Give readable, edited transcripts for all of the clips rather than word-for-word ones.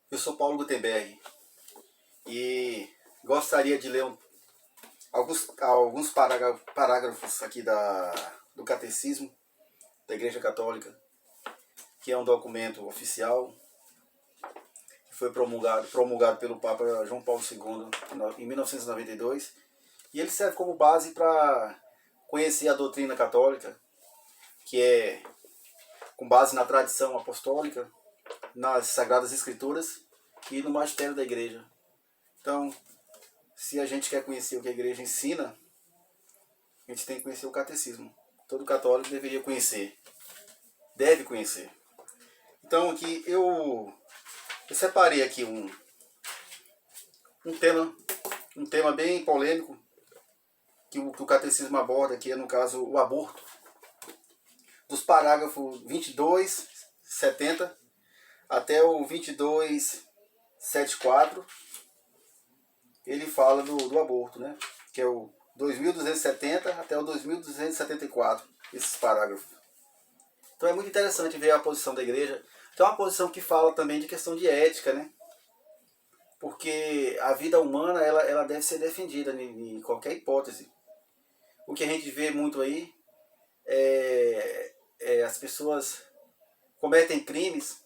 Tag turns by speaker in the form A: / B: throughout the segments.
A: Eu sou Paulo Gutenberg e gostaria de ler alguns parágrafos aqui do Catecismo da Igreja Católica, que é um documento oficial que foi promulgado pelo Papa João Paulo II em 1992, e ele serve como base para conhecer a doutrina católica, que é com base na tradição apostólica, nas Sagradas Escrituras e no magistério da Igreja. Então, se a gente quer conhecer o que a Igreja ensina, a gente tem que conhecer o catecismo. Todo católico deveria conhecer, deve conhecer. Então, aqui eu separei aqui um tema bem polêmico que o catecismo aborda, que é, no caso, o aborto. Dos parágrafos 22, 70 até o 2274, ele fala do aborto, né? Que é o 2270 até o 2274, esses parágrafos. Então é muito interessante ver a posição da igreja. Então é uma posição que fala também de questão de ética, né? Porque a vida humana ela deve ser defendida em qualquer hipótese. O que a gente vê muito aí é as pessoas cometem crimes,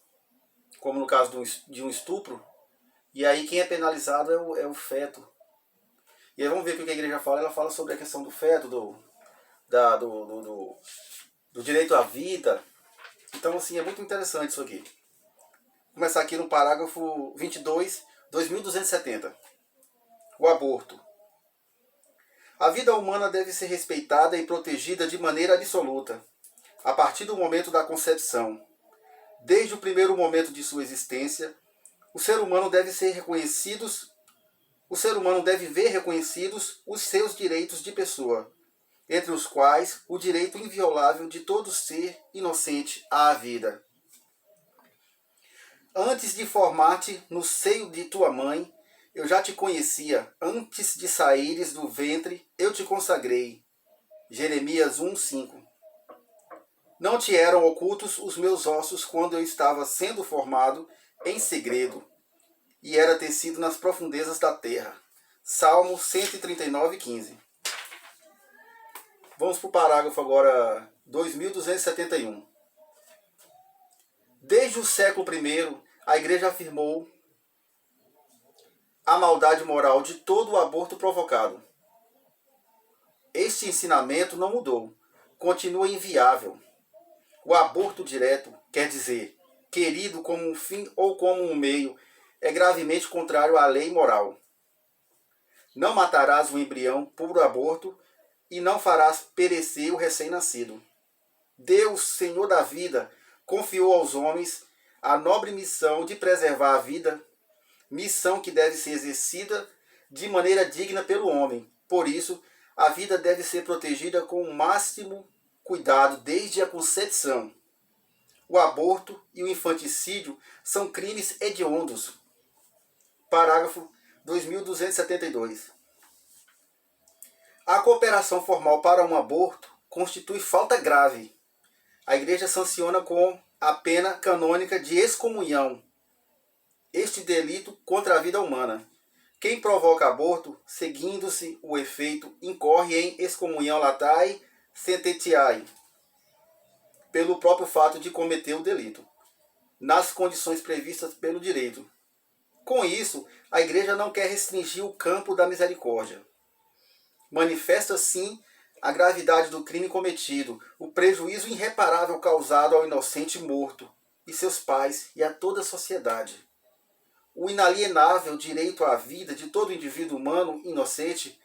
A: como no caso de um estupro, e aí quem é penalizado é o feto. E aí vamos ver o que a igreja fala. Ela fala sobre a questão do feto, do direito à vida. Então, assim, é muito interessante isso aqui. Vou começar aqui no parágrafo 22, 2270. O aborto. A vida humana deve ser respeitada e protegida de maneira absoluta, a partir do momento da concepção. Desde o primeiro momento de sua existência, o ser humano deve ver reconhecidos os seus direitos de pessoa, entre os quais o direito inviolável de todo ser inocente à vida. Antes de formar-te no seio de tua mãe, eu já te conhecia. Antes de saíres do ventre, eu te consagrei. Jeremias 1:5. Não te eram ocultos os meus ossos quando eu estava sendo formado em segredo, e era tecido nas profundezas da terra. Salmo 139:15. Vamos para o parágrafo agora 2271. Desde o século I, a Igreja afirmou a maldade moral de todo o aborto provocado. Este ensinamento não mudou, continua inviável. O aborto direto, quer dizer, querido como um fim ou como um meio, é gravemente contrário à lei moral. Não matarás o embrião por aborto e não farás perecer o recém-nascido. Deus, Senhor da vida, confiou aos homens a nobre missão de preservar a vida, missão que deve ser exercida de maneira digna pelo homem. Por isso, a vida deve ser protegida com o máximo cuidado desde a concepção. O aborto e o infanticídio são crimes hediondos. Parágrafo 2272. A cooperação formal para um aborto constitui falta grave. A Igreja sanciona com a pena canônica de excomunhão este delito contra a vida humana. Quem provoca aborto, seguindo-se o efeito, incorre em excomunhão latae sententiae, pelo próprio fato de cometer o delito, nas condições previstas pelo direito. Com isso, a Igreja não quer restringir o campo da misericórdia. Manifesta, sim, a gravidade do crime cometido, o prejuízo irreparável causado ao inocente morto, e seus pais e a toda a sociedade. O inalienável direito à vida de todo indivíduo humano inocente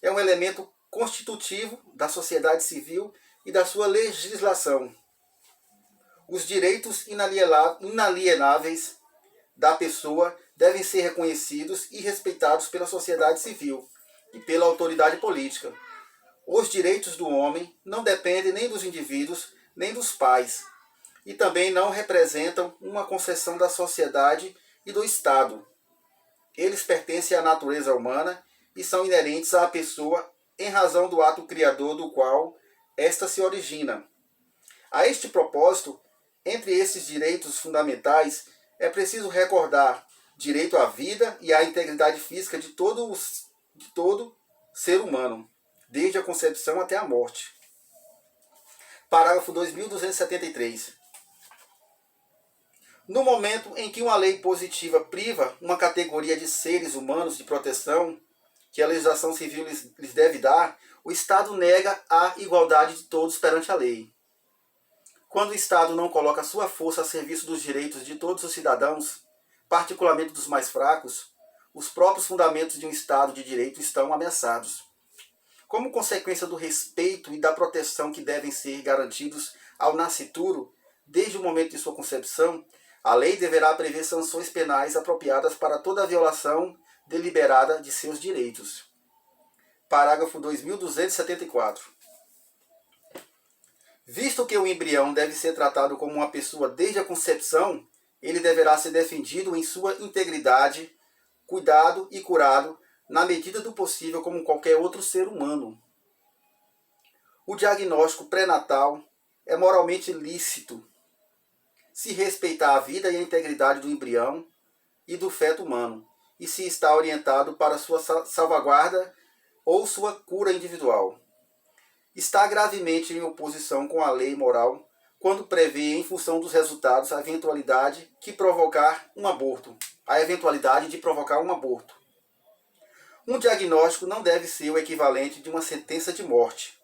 A: é um elemento constitutivo da sociedade civil e da sua legislação. Os direitos inalienáveis da pessoa devem ser reconhecidos e respeitados pela sociedade civil e pela autoridade política. Os direitos do homem não dependem nem dos indivíduos, nem dos pais, e também não representam uma concessão da sociedade e do Estado. Eles pertencem à natureza humana e são inerentes à pessoa em razão do ato criador do qual esta se origina. A este propósito, entre esses direitos fundamentais, é preciso recordar direito à vida e à integridade física de todo ser humano, desde a concepção até a morte. Parágrafo 2273. No momento em que uma lei positiva priva uma categoria de seres humanos de proteção que a legislação civil lhes deve dar, o Estado nega a igualdade de todos perante a lei. Quando o Estado não coloca sua força a serviço dos direitos de todos os cidadãos, particularmente dos mais fracos, os próprios fundamentos de um Estado de direito estão ameaçados. Como consequência do respeito e da proteção que devem ser garantidos ao nascituro, desde o momento de sua concepção, a lei deverá prever sanções penais apropriadas para toda violação deliberada de seus direitos. Parágrafo 2274. Visto que o embrião deve ser tratado como uma pessoa desde a concepção, ele deverá ser defendido em sua integridade, cuidado e curado, na medida do possível, como qualquer outro ser humano. O diagnóstico pré-natal é moralmente lícito se respeitar a vida e a integridade do embrião e do feto humano, e se está orientado para sua salvaguarda ou sua cura individual. Está gravemente em oposição com a lei moral quando prevê, em função dos resultados, a eventualidade de provocar um aborto. Um diagnóstico não deve ser o equivalente de uma sentença de morte.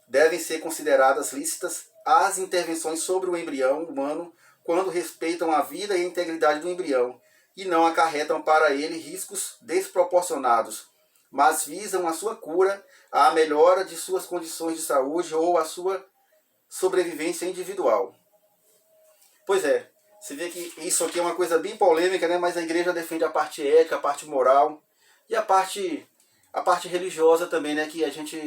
A: Devem ser consideradas lícitas as intervenções sobre o embrião humano quando respeitam a vida e a integridade do embrião e não acarretam para ele riscos desproporcionados, mas visam a sua cura, a melhora de suas condições de saúde ou a sua sobrevivência individual. Pois é, você vê que isso aqui é uma coisa bem polêmica, né? Mas a igreja defende a parte ética, a parte moral e a parte religiosa também, né? Que a gente,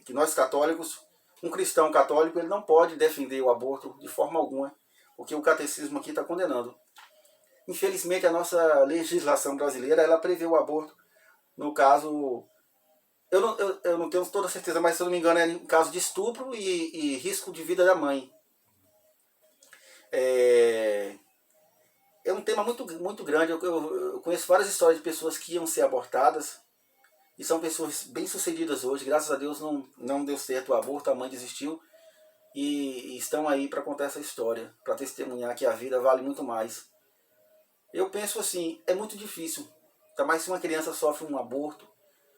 A: que nós católicos, um cristão católico, ele não pode defender o aborto de forma alguma, porque o catecismo aqui está condenando. Infelizmente, a nossa legislação brasileira, ela prevê o aborto, no caso, eu não tenho toda certeza, mas se eu não me engano é em caso de estupro e risco de vida da mãe. É um tema muito grande. Eu conheço várias histórias de pessoas que iam ser abortadas e são pessoas bem-sucedidas hoje. Graças a Deus não deu certo o aborto, a mãe desistiu e estão aí para contar essa história, para testemunhar que a vida vale muito mais. Eu penso assim, é muito difícil, ainda mais se uma criança sofre um aborto,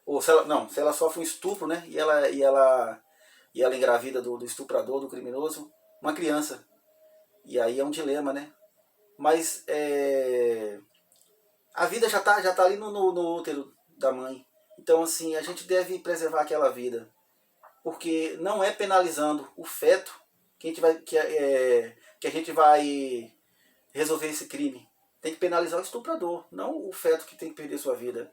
A: ou se ela sofre um estupro, né? E ela engravida do estuprador, do criminoso, uma criança. E aí é um dilema, né? Mas a vida já tá ali no útero da mãe. Então, assim, a gente deve preservar aquela vida. Porque não é penalizando o feto que a gente vai resolver esse crime. Tem que penalizar o estuprador, não o feto que tem que perder sua vida.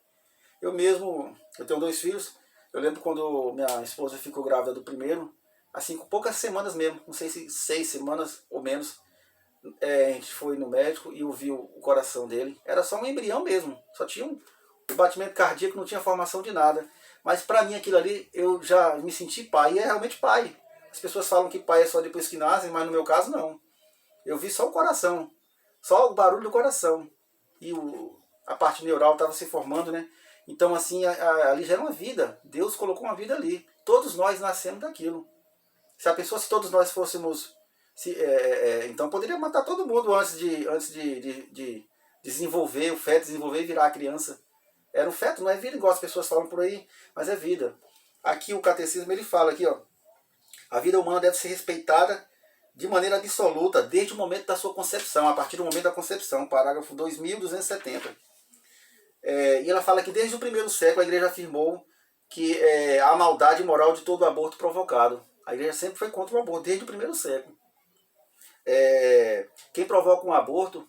A: Eu tenho 2 filhos. Eu lembro quando minha esposa ficou grávida do primeiro, assim, com poucas semanas mesmo, não sei se 6 semanas ou menos, a gente foi no médico e ouviu o coração dele. Era só um embrião mesmo, só tinha um batimento cardíaco, não tinha formação de nada. Mas pra mim aquilo ali, eu já me senti pai, e é realmente pai. As pessoas falam que pai é só depois que nascem, mas no meu caso não. Eu vi só o coração, só o barulho do coração. E a parte neural estava se formando, né? Então, assim, ali já é uma vida. Deus colocou uma vida ali. Todos nós nascemos daquilo. Se todos nós fôssemos... então poderia matar todo mundo antes de desenvolver, o feto desenvolver e virar a criança. Era um feto, não é vida igual as pessoas falam por aí, mas é vida. Aqui o catecismo ele fala aqui, ó, a vida humana deve ser respeitada de maneira absoluta desde o momento da sua concepção, a partir do momento da concepção, parágrafo 2270. E ela fala que desde o primeiro século a igreja afirmou que a maldade moral de todo aborto provocado. A igreja sempre foi contra o aborto, desde o primeiro século. Quem provoca um aborto,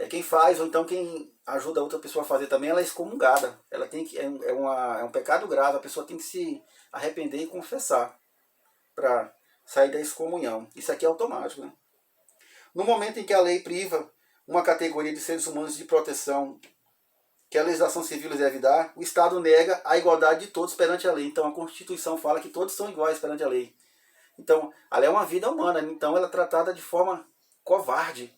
A: quem faz, ou então quem ajuda a outra pessoa a fazer também, ela é excomungada. Ela tem que, é um pecado grave, a pessoa tem que se arrepender e confessar para sair da excomunhão. Isso aqui é automático, né? No momento em que a lei priva uma categoria de seres humanos de proteção que a legislação civil lhes deve dar, o Estado nega a igualdade de todos perante a lei. Então a Constituição fala que todos são iguais perante a lei. Então, ela é uma vida humana, então ela é tratada de forma covarde.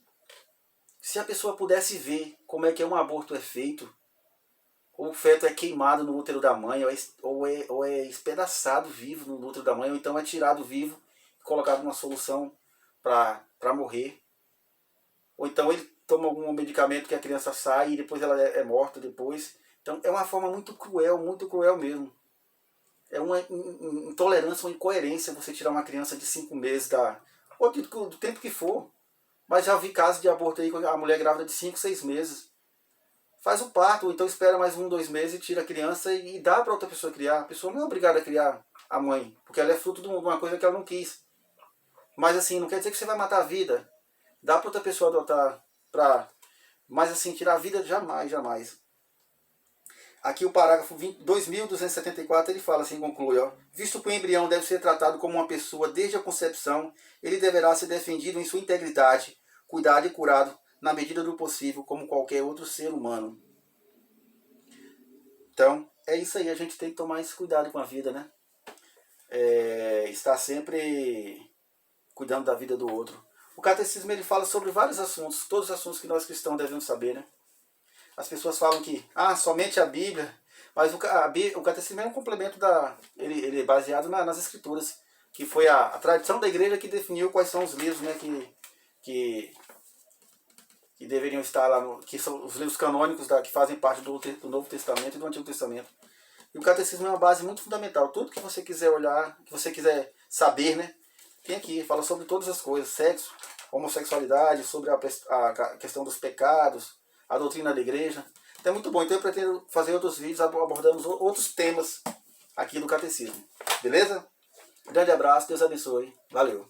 A: Se a pessoa pudesse ver como é que um aborto é feito, o feto é queimado no útero da mãe, ou é espedaçado vivo no útero da mãe, ou então é tirado vivo e colocado numa solução para morrer. Ou então ele toma algum medicamento que a criança sai e depois ela é morta depois. Então é uma forma muito cruel mesmo. É uma intolerância, uma incoerência você tirar uma criança de 5 meses ou do tempo que for. Mas já vi casos de aborto aí com a mulher grávida de 5, 6 meses. Faz o parto, ou então espera mais 1, 2 meses e tira a criança e dá para outra pessoa criar. A pessoa não é obrigada a criar a mãe, porque ela é fruto de uma coisa que ela não quis. Mas assim, não quer dizer que você vai matar a vida. Dá para outra pessoa adotar. Mas assim, tirar a vida jamais, jamais. Aqui o parágrafo 2274 ele fala assim, conclui, ó, visto que o embrião deve ser tratado como uma pessoa desde a concepção, ele deverá ser defendido em sua integridade, cuidado e curado, na medida do possível, como qualquer outro ser humano. Então, é isso aí, a gente tem que tomar esse cuidado com a vida, né? Estar sempre cuidando da vida do outro. O catecismo ele fala sobre vários assuntos, todos os assuntos que nós cristãos devemos saber, né? As pessoas falam que, somente a Bíblia, mas o catecismo é um complemento ele é baseado nas escrituras, que foi a tradição da igreja que definiu quais são os livros, né, que deveriam estar lá, que são os livros canônicos que fazem parte do Novo Testamento e do Antigo Testamento. E o catecismo é uma base muito fundamental. Tudo que você quiser olhar, que você quiser saber, né, tem aqui, fala sobre todas as coisas, sexo, homossexualidade, sobre a questão dos pecados, a doutrina da igreja. Então é muito bom. Então eu pretendo fazer outros vídeos abordando outros temas aqui do catecismo. Beleza? Grande abraço, Deus abençoe. Valeu.